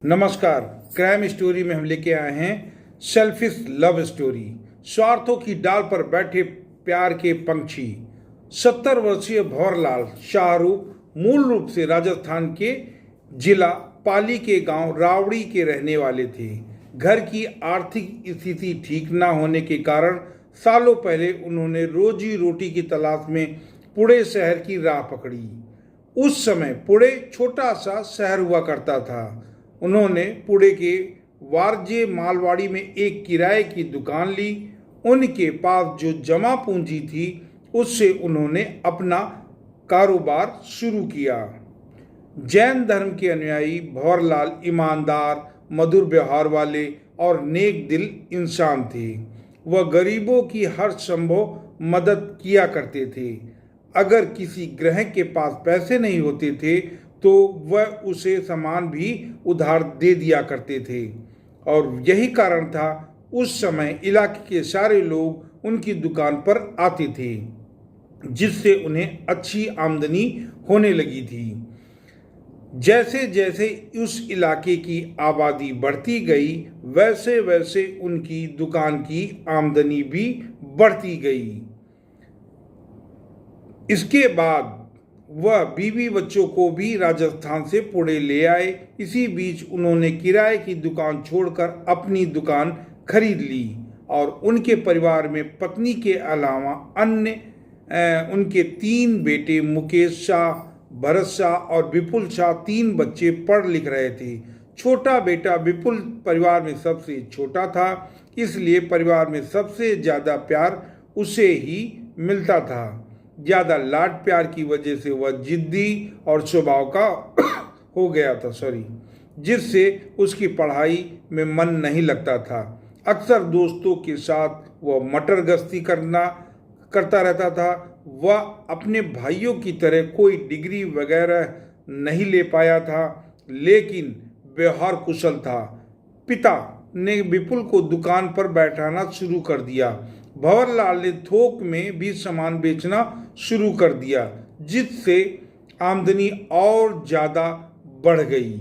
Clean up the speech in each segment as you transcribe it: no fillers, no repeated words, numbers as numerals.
नमस्कार। Crime story में हम लेके आए हैं सेल्फिश लव स्टोरी। स्वार्थों की डाल पर बैठे प्यार के पंछी। 70 वर्षीय भंवरलाल शाहरुख मूल रूप से राजस्थान के जिला पाली के गांव रावड़ी के रहने वाले थे। घर की आर्थिक स्थिति ठीक न होने के कारण सालों पहले उन्होंने रोजी रोटी की तलाश में पुणे शहर की राह पकड़ी। उस समय पुणे छोटा सा शहर हुआ करता था। उन्होंने पुणे के वारजे मालवाड़ी में एक किराए की दुकान ली। उनके पास जो जमा पूंजी थी उससे उन्होंने अपना कारोबार शुरू किया। जैन धर्म के अनुयायी भंवरलाल ईमानदार, मधुर व्यवहार वाले और नेक दिल इंसान थे। वह गरीबों की हर संभव मदद किया करते थे। अगर किसी ग्राहक के पास पैसे नहीं होते थे तो वह उसे सामान भी उधार दे दिया करते थे और यही कारण था उस समय इलाके के सारे लोग उनकी दुकान पर आते थे, जिससे उन्हें अच्छी आमदनी होने लगी थी। जैसे जैसे उस इलाके की आबादी बढ़ती गई वैसे वैसे उनकी दुकान की आमदनी भी बढ़ती गई। इसके बाद वह बीवी बच्चों को भी राजस्थान से पुणे ले आए। इसी बीच उन्होंने किराए की दुकान छोड़कर अपनी दुकान खरीद ली और उनके परिवार में पत्नी के अलावा अन्य उनके 3 बेटे मुकेश शाह, भरत शाह और विपुल शाह 3 बच्चे पढ़ लिख रहे थे। छोटा बेटा विपुल परिवार में सबसे छोटा था, इसलिए परिवार में सबसे ज़्यादा प्यार उसे ही मिलता था। ज़्यादा लाड प्यार की वजह से वह जिद्दी और स्वभाव का हो गया था जिससे उसकी पढ़ाई में मन नहीं लगता था। अक्सर दोस्तों के साथ वह मटर गश्ती करता रहता था। वह अपने भाइयों की तरह कोई डिग्री वगैरह नहीं ले पाया था, लेकिन व्यवहार कुशल था। पिता ने विपुल को दुकान पर बैठाना शुरू कर दिया। भंवरलाल ने थोक में भी सामान बेचना शुरू कर दिया, जिससे आमदनी और ज़्यादा बढ़ गई।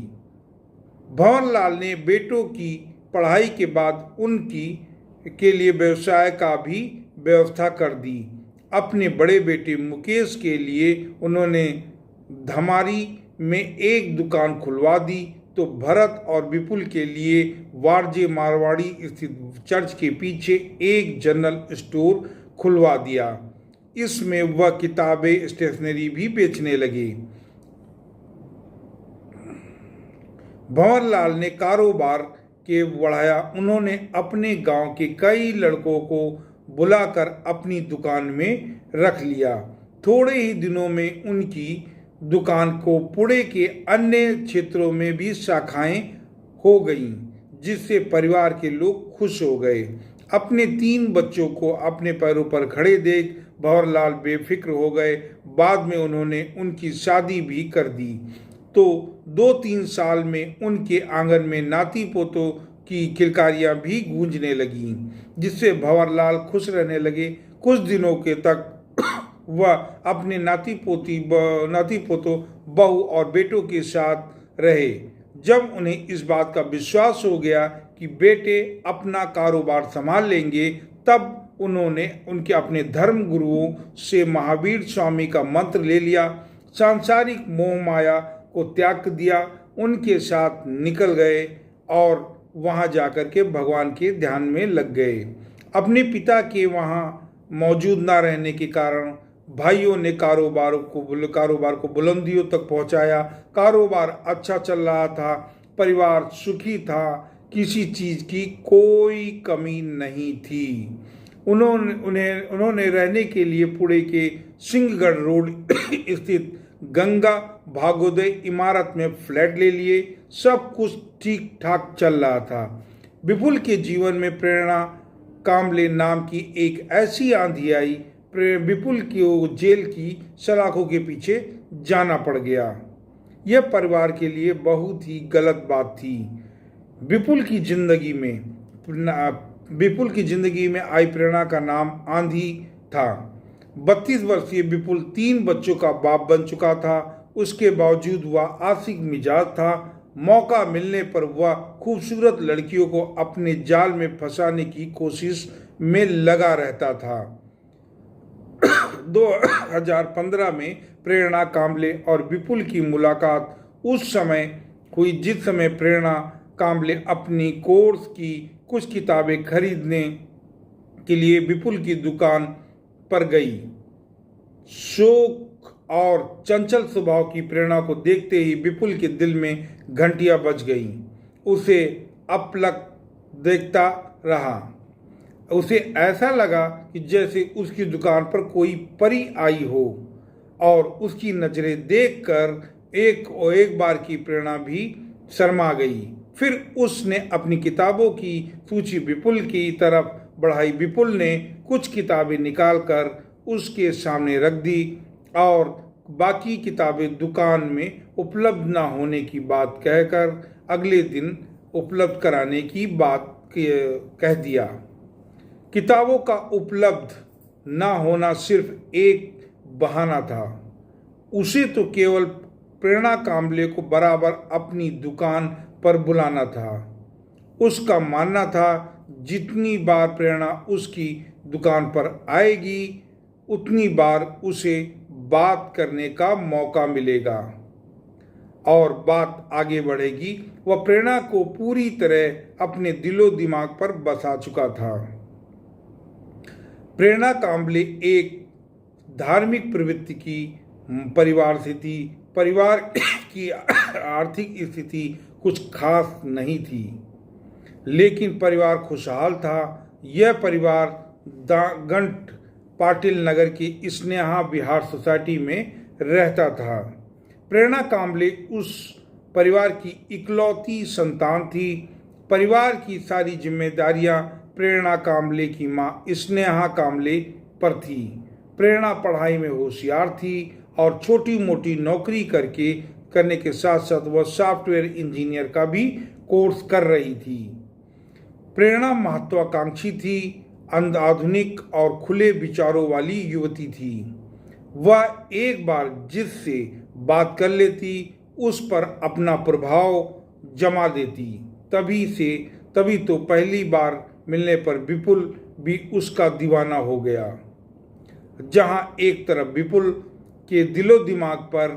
भंवरलाल ने बेटों की पढ़ाई के बाद उनकी के लिए व्यवसाय का भी व्यवस्था कर दी। अपने बड़े बेटे मुकेश के लिए उन्होंने धमारी में एक दुकान खुलवा दी, तो भरत और विपुल के लिए वारजे मारवाड़ी स्थित चर्च के पीछे एक जनरल स्टोर खुलवा दिया। इसमें वह किताबें, स्टेशनरी भी बेचने लगे। भंवरलाल ने कारोबार के बढ़ाया। उन्होंने अपने गांव के कई लड़कों को बुलाकर अपनी दुकान में रख लिया। थोड़े ही दिनों में उनकी दुकान को पुणे के अन्य क्षेत्रों में भी शाखाएं हो गईं, जिससे परिवार के लोग खुश हो गए। अपने 3 बच्चों को अपने पैरों पर खड़े देख भंवरलाल बेफिक्र हो गए। बाद में उन्होंने उनकी शादी भी कर दी, तो 2-3 साल में उनके आंगन में नाती पोतों की किलकारियां भी गूंजने लगीं, जिससे भंवरलाल खुश रहने लगे। कुछ दिनों के तक वह अपने नाती पोतों, बहू और बेटों के साथ रहे। जब उन्हें इस बात का विश्वास हो गया कि बेटे अपना कारोबार संभाल लेंगे, तब उन्होंने अपने धर्म गुरुओं से महावीर स्वामी का मंत्र ले लिया। सांसारिक मोह माया को त्याग दिया, उनके साथ निकल गए और वहां जाकर के भगवान के ध्यान में लग गए। अपने पिता के वहां मौजूद न रहने के कारण भाइयों ने कारोबार को बुलंदियों तक पहुंचाया। कारोबार अच्छा चल रहा था, परिवार सुखी था, किसी चीज की कोई कमी नहीं थी। उन्होंने रहने के लिए पुणे के सिंहगढ़ रोड स्थित गंगा भागोदय इमारत में फ्लैट ले लिए। सब कुछ ठीक ठाक चल रहा था। विपुल के जीवन में प्रेरणा कामले नाम की एक ऐसी आंधी आई, विपुल को जेल की सलाखों के पीछे जाना पड़ गया। यह परिवार के लिए बहुत ही गलत बात थी। विपुल की जिंदगी में आई प्रेरणा का नाम आंधी था। 32 वर्षीय विपुल 3 बच्चों का बाप बन चुका था। उसके बावजूद वह आशिक मिजाज था। मौका मिलने पर वह खूबसूरत लड़कियों को अपने जाल में फंसाने की कोशिश में लगा रहता था। 2015 में प्रेरणा कांबले और विपुल की मुलाकात उस समय हुई जिस समय प्रेरणा कांबले अपनी कोर्स की कुछ किताबें खरीदने के लिए विपुल की दुकान पर गई। शौक और चंचल स्वभाव की प्रेरणा को देखते ही विपुल के दिल में घंटियां बज गईं। उसे अपलक देखता रहा। उसे ऐसा लगा कि जैसे उसकी दुकान पर कोई परी आई हो, और उसकी नजरें देखकर एक बार की प्रेरणा भी शर्मा गई। फिर उसने अपनी किताबों की सूची विपुल की तरफ बढ़ाई। विपुल ने कुछ किताबें निकालकर उसके सामने रख दी और बाकी किताबें दुकान में उपलब्ध न होने की बात कहकर अगले दिन उपलब्ध कराने की बात कह दिया। किताबों का उपलब्ध न होना सिर्फ एक बहाना था। उसे तो केवल प्रेरणा कांबले को बराबर अपनी दुकान पर बुलाना था। उसका मानना था जितनी बार प्रेरणा उसकी दुकान पर आएगी उतनी बार उसे बात करने का मौका मिलेगा और बात आगे बढ़ेगी। वह प्रेरणा को पूरी तरह अपने दिलो दिमाग पर बसा चुका था। प्रेरणा कांबले एक धार्मिक प्रवृत्ति की परिवार से थी। परिवार की आर्थिक स्थिति कुछ खास नहीं थी, लेकिन परिवार खुशहाल था। यह परिवार गंट पाटिल नगर की स्नेहा विहार सोसाइटी में रहता था। प्रेरणा कांबले उस परिवार की इकलौती संतान थी। परिवार की सारी जिम्मेदारियां प्रेरणा कांबले की मां स्नेहा कांबले पर थी। प्रेरणा पढ़ाई में होशियार थी और छोटी मोटी नौकरी करने के साथ साथ वह सॉफ्टवेयर इंजीनियर का भी कोर्स कर रही थी। प्रेरणा महत्वाकांक्षी थी, आधुनिक और खुले विचारों वाली युवती थी। वह एक बार जिससे बात कर लेती उस पर अपना प्रभाव जमा देती। तभी तो पहली बार मिलने पर विपुल भी उसका दीवाना हो गया। जहां एक तरफ विपुल के दिलो दिमाग पर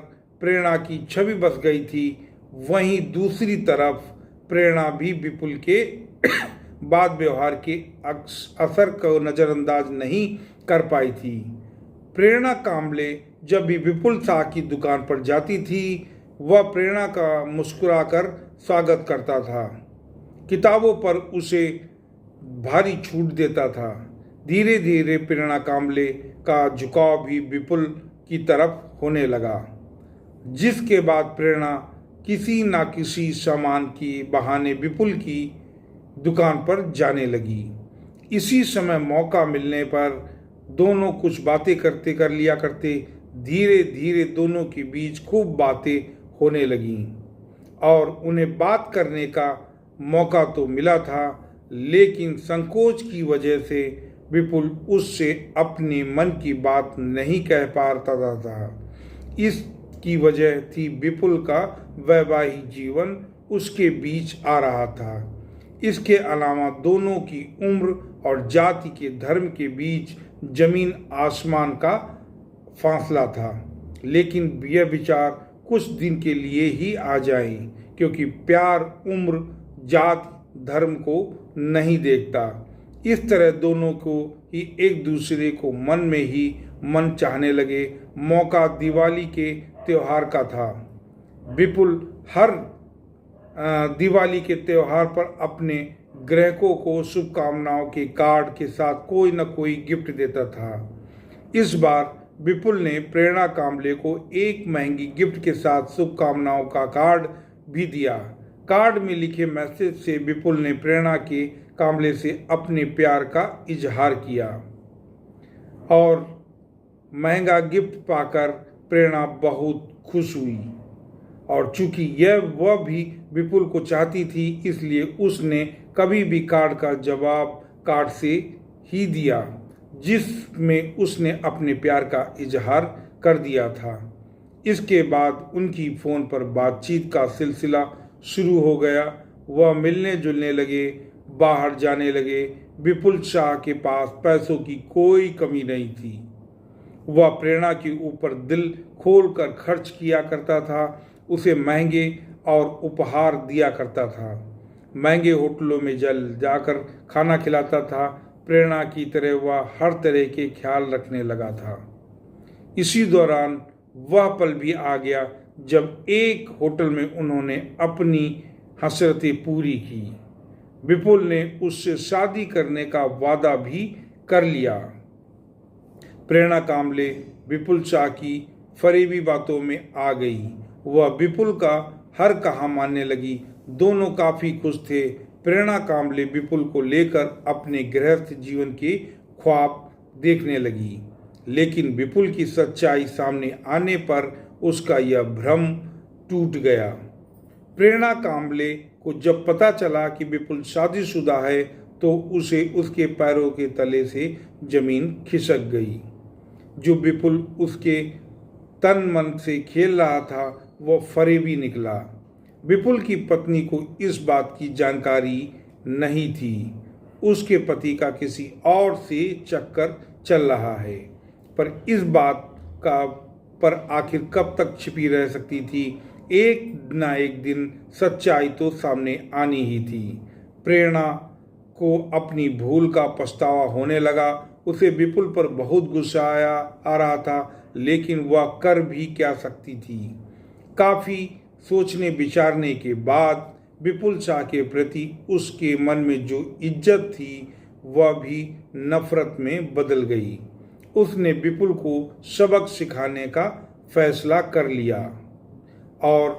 प्रेरणा की छवि बस गई थी, वहीं दूसरी तरफ प्रेरणा भी विपुल के बात व्यवहार के असर को नज़रअंदाज नहीं कर पाई थी। प्रेरणा कांबले जब भी विपुल शाह की दुकान पर जाती थी, वह प्रेरणा का मुस्कुराकर स्वागत करता था। किताबों पर उसे भारी छूट देता था। धीरे धीरे प्रेरणा कांबले का झुकाव भी विपुल की तरफ होने लगा, जिसके बाद प्रेरणा किसी न किसी सामान के बहाने विपुल की दुकान पर जाने लगी। इसी समय मौका मिलने पर दोनों कुछ बातें कर लिया करते। धीरे धीरे दोनों के बीच खूब बातें होने लगीं और उन्हें बात करने का मौका तो मिला था, लेकिन संकोच की वजह से विपुल उससे अपने मन की बात नहीं कह पाता था। इसकी वजह थी विपुल का वैवाहिक जीवन उसके बीच आ रहा था। इसके अलावा दोनों की उम्र और जाति के धर्म के बीच जमीन आसमान का फासला था। लेकिन यह विचार कुछ दिन के लिए ही आ जाए, क्योंकि प्यार उम्र जात धर्म को नहीं देखता। इस तरह दोनों को ही एक दूसरे को मन में ही मन चाहने लगे। मौका दिवाली के त्योहार का था। विपुल हर दिवाली के त्योहार पर अपने ग्राहकों को शुभकामनाओं के कार्ड के साथ कोई न कोई गिफ्ट देता था। इस बार विपुल ने प्रेरणा कांबले को एक महंगी गिफ्ट के साथ शुभकामनाओं का कार्ड भी दिया। कार्ड में लिखे मैसेज से विपुल ने प्रेरणा के कांबले से अपने प्यार का इजहार किया और महंगा गिफ्ट पाकर प्रेरणा बहुत खुश हुई। और चूंकि वह भी विपुल को चाहती थी, इसलिए उसने कभी भी कार्ड का जवाब कार्ड से ही दिया, जिसमें उसने अपने प्यार का इजहार कर दिया था। इसके बाद उनकी फ़ोन पर बातचीत का सिलसिला शुरू हो गया। वह मिलने जुलने लगे, बाहर जाने लगे। विपुल शाह के पास पैसों की कोई कमी नहीं थी। वह प्रेरणा के ऊपर दिल खोलकर खर्च किया करता था, उसे महंगे और उपहार दिया करता था, महंगे होटलों में जाकर खाना खिलाता था। प्रेरणा की तरह वह हर तरह के ख्याल रखने लगा था। इसी दौरान वह पल भी आ गया जब एक होटल में उन्होंने अपनी हसरतें पूरी की। विपुल ने उससे शादी करने का वादा भी कर लिया। प्रेरणा काम्बले विपुल शाह की फरेबी बातों में आ गई। वह विपुल का हर कहा मानने लगी। दोनों काफी खुश थे। प्रेरणा काम्बले विपुल को लेकर अपने गृहस्थ जीवन के ख्वाब देखने लगी, लेकिन विपुल की सच्चाई सामने आने पर उसका यह भ्रम टूट गया। प्रेरणा काम्बले को जब पता चला कि विपुल शादीशुदा है तो उसे उसके पैरों के तले से जमीन खिसक गई। जो विपुल उसके तन मन से खेल रहा था वह फरेबी निकला। विपुल की पत्नी को इस बात की जानकारी नहीं थी। उसके पति का किसी और से चक्कर चल रहा है, पर इस बात का पर आखिर कब तक छिपी रह सकती थी। एक ना एक दिन सच्चाई तो सामने आनी ही थी। प्रेरणा को अपनी भूल का पछतावा होने लगा। उसे विपुल पर बहुत गुस्सा आ रहा था, लेकिन वह कर भी क्या सकती थी। काफी सोचने विचारने के बाद विपुल शाह के प्रति उसके मन में जो इज्जत थी वह भी नफरत में बदल गई। उसने विपुल को सबक सिखाने का फैसला कर लिया और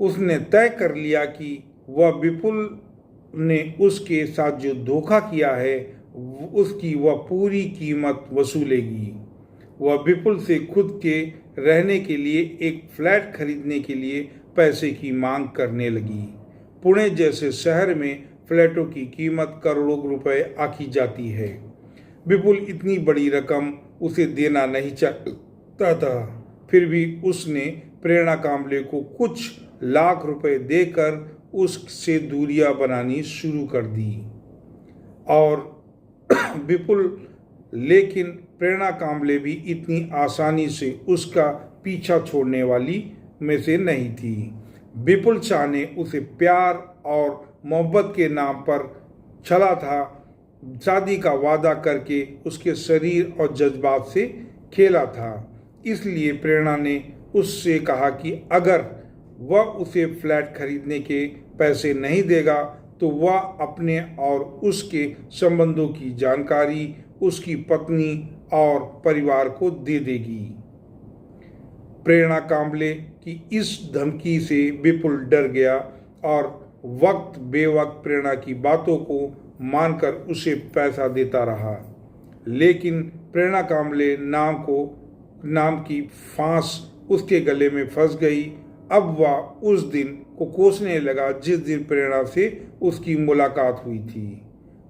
उसने तय कर लिया कि वह विपुल ने उसके साथ जो धोखा किया है उसकी वह पूरी कीमत वसूलेगी। वह विपुल से खुद के रहने के लिए एक फ्लैट खरीदने के लिए पैसे की मांग करने लगी। पुणे जैसे शहर में फ्लैटों की कीमत करोड़ों रुपए आंकी जाती है। विपुल इतनी बड़ी रकम उसे देना नहीं चाहता था, फिर भी उसने प्रेरणा काम्बले को कुछ लाख रुपए देकर उससे दूरियां बनानी शुरू कर दी। और विपुल लेकिन प्रेरणा काम्बले भी इतनी आसानी से उसका पीछा छोड़ने वाली में से नहीं थी। विपुल शाह ने उसे प्यार और मोहब्बत के नाम पर छला था, शादी का वादा करके उसके शरीर और जज्बात से खेला था। इसलिए प्रेरणा ने उससे कहा कि अगर वह उसे फ्लैट खरीदने के पैसे नहीं देगा तो वह अपने और उसके संबंधों की जानकारी उसकी पत्नी और परिवार को दे देगी। प्रेरणा काम्बले की इस धमकी से विपुल डर गया और वक्त बेवक्त प्रेरणा की बातों को मानकर उसे पैसा देता रहा, लेकिन प्रेरणा काम्बले नाम की फांस उसके गले में फंस गई। अब वह उस दिन को कोसने लगा जिस दिन प्रेरणा से उसकी मुलाकात हुई थी।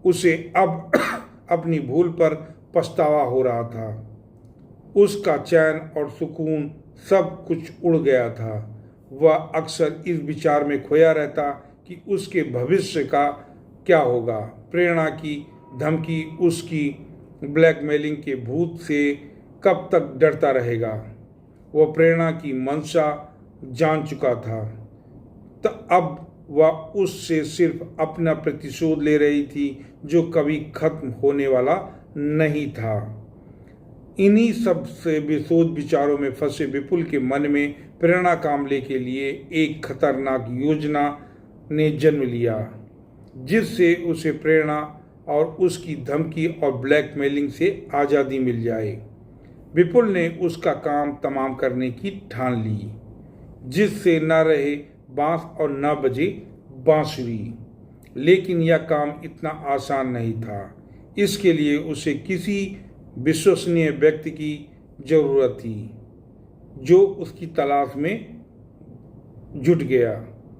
उसे अब अपनी भूल पर पछतावा हो रहा था। उसका चैन और सुकून सब कुछ उड़ गया था। वह अक्सर इस विचार में खोया रहता कि उसके भविष्य का क्या होगा। प्रेरणा की धमकी, उसकी ब्लैकमेलिंग के भूत से कब तक डरता रहेगा। वह प्रेरणा की मंशा जान चुका था, तो अब वह उससे सिर्फ अपना प्रतिशोध ले रही थी जो कभी खत्म होने वाला नहीं था। इन्हीं सब से बेसोच विचारों में फंसे विपुल के मन में प्रेरणा काम्बले के लिए एक खतरनाक योजना ने जन्म लिया, जिससे उसे प्रेरणा और उसकी धमकी और ब्लैकमेलिंग से आज़ादी मिल जाए। विपुल ने उसका काम तमाम करने की ठान ली, जिससे न रहे बांस और न बजे बांसुरी। लेकिन यह काम इतना आसान नहीं था। इसके लिए उसे किसी विश्वसनीय व्यक्ति की जरूरत थी जो उसकी तलाश में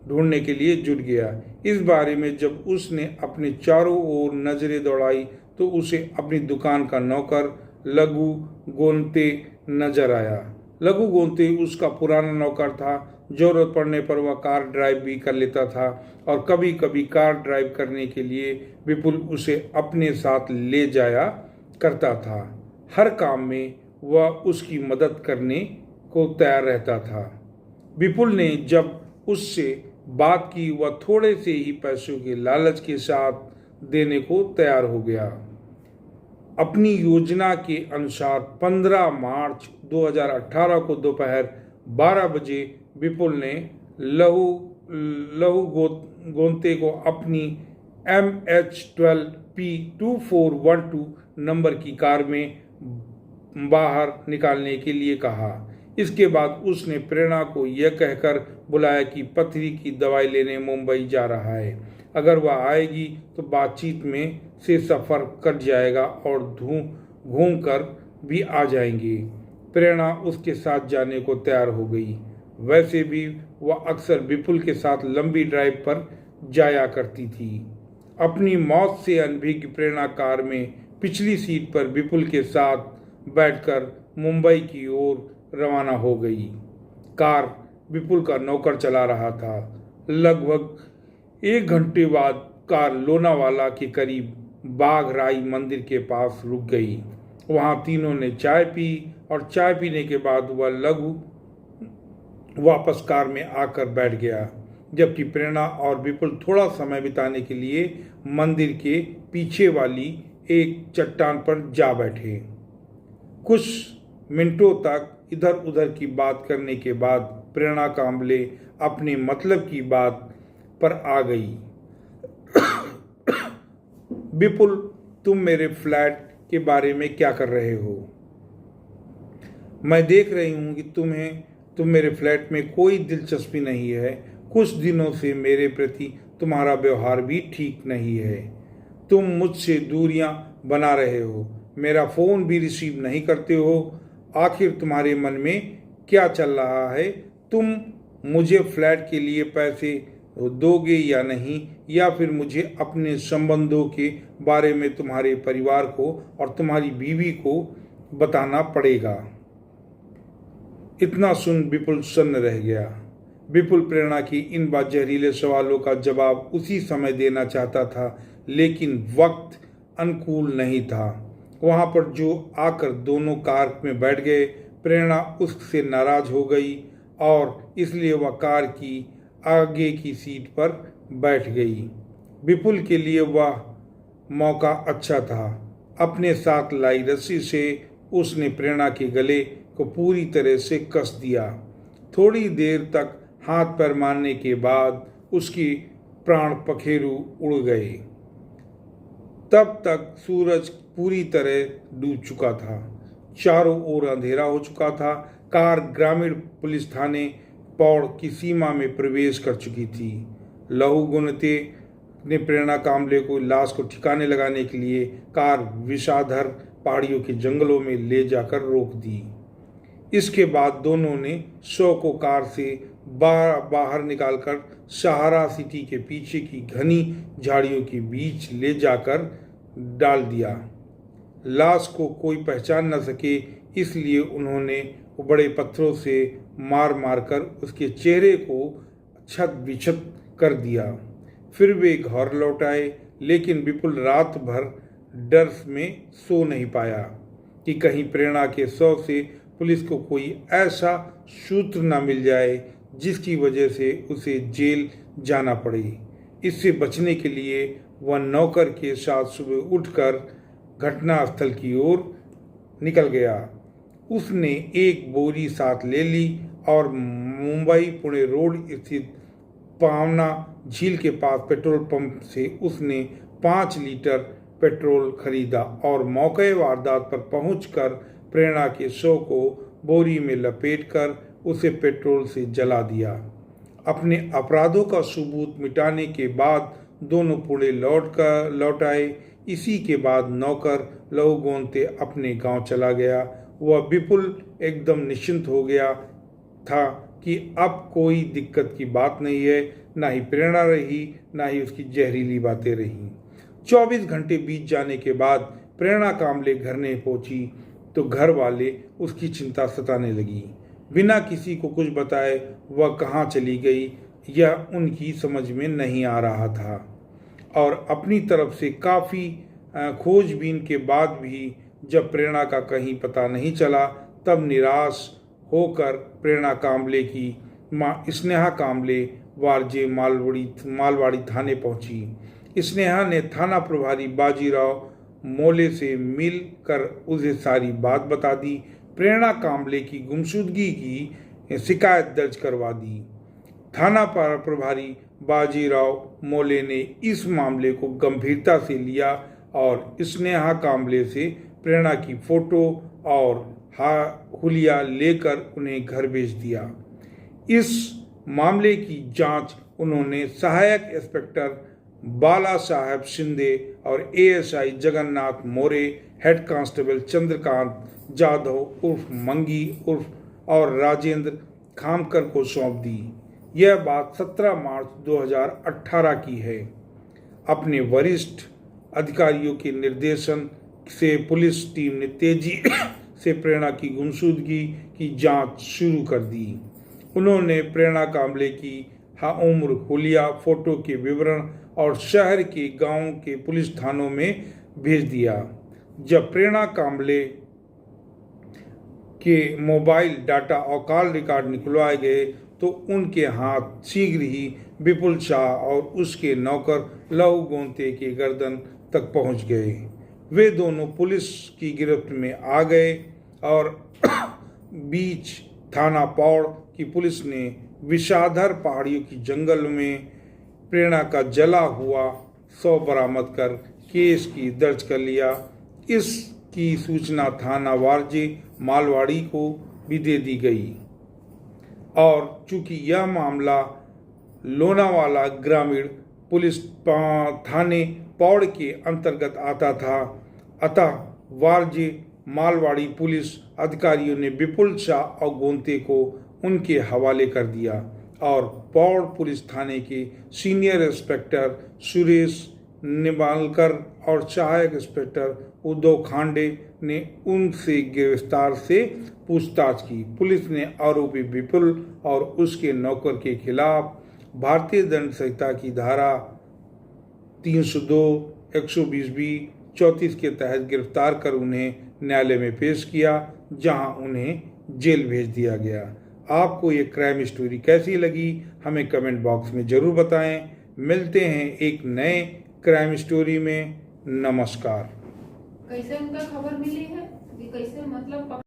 ढूंढने के लिए जुट गया। इस बारे में जब उसने अपने चारों ओर नजरें दौड़ाई तो उसे अपनी दुकान का नौकर लघु गोंते नजर आया। लघु गोंते उसका पुराना नौकर था जरूरत पड़ने पर वह कार ड्राइव भी कर लेता था और कभी कभी कार ड्राइव करने के लिए विपुल उसे अपने साथ ले जाया करता था। हर काम में वह उसकी मदद करने को तैयार रहता था। विपुल ने जब उससे बात की वह थोड़े से ही पैसों के लालच के साथ देने को तैयार हो गया। अपनी योजना के अनुसार 15 मार्च 2018 को दोपहर 12 बजे विपुल ने लहू गोंते को अपनी MH12P2412 नंबर की कार में बाहर निकालने के लिए कहा। इसके बाद उसने प्रेरणा को यह कहकर बुलाया कि पथरी की दवाई लेने मुंबई जा रहा है। अगर वह आएगी तो बातचीत में से सफ़र कट जाएगा और घूम कर भी आ जाएंगे। प्रेरणा उसके साथ जाने को तैयार हो गई। वैसे भी वह अक्सर विपुल के साथ लंबी ड्राइव पर जाया करती थी। अपनी मौत से अनभिज्ञ प्रेरणा कार में पिछली सीट पर विपुल के साथ बैठकर मुंबई की ओर रवाना हो गई। कार विपुल का नौकर चला रहा था। लगभग 1 घंटे बाद कार लोनावाला के करीब बाघराई मंदिर के पास रुक गई। वहां तीनों ने चाय पी और चाय पीने के बाद वह लघु वापस कार में आकर बैठ गया, जबकि प्रेरणा और विपुल थोड़ा समय बिताने के लिए मंदिर के पीछे वाली एक चट्टान पर जा बैठे। कुछ मिनटों तक इधर उधर की बात करने के बाद प्रेरणा कांबले अपने मतलब की बात पर आ गई। विपुल, तुम मेरे फ्लैट के बारे में क्या कर रहे हो? मैं देख रही हूं कि तुम मेरे फ्लैट में कोई दिलचस्पी नहीं है। कुछ दिनों से मेरे प्रति तुम्हारा व्यवहार भी ठीक नहीं है। तुम मुझसे दूरियां बना रहे हो, मेरा फ़ोन भी रिसीव नहीं करते हो। आखिर तुम्हारे मन में क्या चल रहा है? तुम मुझे फ्लैट के लिए पैसे दोगे या नहीं, या फिर मुझे अपने संबंधों के बारे में तुम्हारे परिवार को और तुम्हारी बीवी को बताना पड़ेगा? इतना सुन विपुल सन्न रह गया। विपुल प्रेरणा की इन जहरीले सवालों का जवाब उसी समय देना चाहता था, लेकिन वक्त अनुकूल नहीं था। वहां पर जो आकर दोनों कार में बैठ गए। प्रेरणा उससे नाराज हो गई और इसलिए वह कार की आगे की सीट पर बैठ गई। विपुल के लिए वह मौका अच्छा था। अपने साथ लाई रस्सी से उसने प्रेरणा के गले को पूरी तरह से कस दिया। थोड़ी देर तक हाथ पैर मारने के बाद उसकी प्राण पखेरु उड़ गए। तब तक सूरज पूरी तरह डूब चुका था। चारों ओर अंधेरा हो चुका था। कार ग्रामीण पुलिस थाने पौड़ की सीमा में प्रवेश कर चुकी थी। लहू गुनते ने प्रेरणा कांबले को लाश को ठिकाने लगाने के लिए कार विषाधर पहाड़ियों के जंगलों में ले जाकर रोक दी। इसके बाद दोनों ने शव को कार से बाहर निकालकर सहारा सिटी के पीछे की घनी झाड़ियों के बीच ले जाकर डाल दिया। लाश को कोई पहचान न सके, इसलिए उन्होंने बड़े पत्थरों से मार मारकर उसके चेहरे को छत बिछत कर दिया। फिर वे घर लौट आए, लेकिन विपुल रात भर डर में सो नहीं पाया कि कहीं प्रेरणा के शव से पुलिस को कोई ऐसा सूत्र न मिल जाए जिसकी वजह से उसे जेल जाना पड़े। इससे बचने के लिए वह नौकर के साथ सुबह उठकर घटनास्थल की ओर निकल गया। उसने एक बोरी साथ ले ली और मुंबई पुणे रोड स्थित पावना झील के पास पेट्रोल पंप से उसने 5 लीटर पेट्रोल खरीदा और मौके वारदात पर पहुंचकर प्रेरणा के शव को बोरी में लपेटकर उसे पेट्रोल से जला दिया। अपने अपराधों का सबूत मिटाने के बाद दोनों पुणे लौट आए। इसी के बाद नौकर लहू गोंते अपने गांव चला गया। वह विपुल एकदम निश्चिंत हो गया था कि अब कोई दिक्कत की बात नहीं है। ना ही प्रेरणा रही, ना ही उसकी जहरीली बातें रहीं। 24 घंटे बीत जाने के बाद प्रेरणा कांबले घर नहीं पहुंची तो घर वाले उसकी चिंता सताने लगी। बिना किसी को कुछ बताए वह कहाँ चली गई यह उनकी समझ में नहीं आ रहा था। और अपनी तरफ से काफ़ी खोजबीन के बाद भी जब प्रेरणा का कहीं पता नहीं चला, तब निराश होकर प्रेरणा कांबले की माँ स्नेहा कांबले वारजे मालवाड़ी थाने पहुंची। स्नेहा ने थाना प्रभारी बाजीराव मोले से मिलकर उसे सारी बात बता दी। प्रेरणा कांबले की गुमशुदगी की शिकायत दर्ज करवा दी। थाना प्रभारी बाजीराव मोले ने इस मामले को गंभीरता से लिया और स्नेहा कांबले से प्रेरणा की फोटो और हुलिया लेकर उन्हें घर भेज दिया। इस मामले की जांच उन्होंने सहायक इंस्पेक्टर बाला साहब शिंदे और एएसआई जगन्नाथ मोरे, हेड कांस्टेबल चंद्रकांत जाधव उर्फ मंगी उर्फ और राजेंद्र खामकर को सौंप दी। यह बात 17 मार्च 2018 की है। अपने वरिष्ठ अधिकारियों के निर्देशन से पुलिस टीम ने तेजी से प्रेरणा की गुमशुदगी की जांच शुरू कर दी। उन्होंने प्रेरणा कांबले की उम्र, हुलिया, फोटो के विवरण और शहर के गांवों के पुलिस थानों में भेज दिया। जब प्रेरणा कांबले के मोबाइल डाटा और कॉल रिकॉर्ड निकलवाए गए तो उनके हाथ शीघ्र ही विपुल शाह और उसके नौकर लहू गोंते के गर्दन तक पहुंच गए। वे दोनों पुलिस की गिरफ्त में आ गए और बीच थाना पौड़ की पुलिस ने विषाधर पहाड़ियों की जंगल में प्रेरणा का जला हुआ शव बरामद कर केस की दर्ज कर लिया। इसकी सूचना थाना वारजे मालवाड़ी को भी दे दी गई और चूंकि यह मामला लोनावाला ग्रामीण पुलिस थाने पौड़ के अंतर्गत आता था, अतः वारजे मालवाड़ी पुलिस अधिकारियों ने विपुल शाह और गोंते को उनके हवाले कर दिया और पौड़ पुलिस थाने के सीनियर इंस्पेक्टर सुरेश निबालकर और सहायक इंस्पेक्टर उद्धव खांडे ने उनसे गिरफ्तार से पूछताछ की। पुलिस ने आरोपी विपुल और उसके नौकर के खिलाफ भारतीय दंड संहिता की धारा 302, 120B, 34 के तहत गिरफ्तार कर उन्हें न्यायालय में पेश किया, जहां उन्हें जेल भेज दिया गया। आपको ये क्राइम स्टोरी कैसी लगी हमें कमेंट बॉक्स में ज़रूर बताएं। मिलते हैं एक नए क्राइम स्टोरी में। नमस्कार। कैसे उनका खबर मिली है कि कैसे मतलब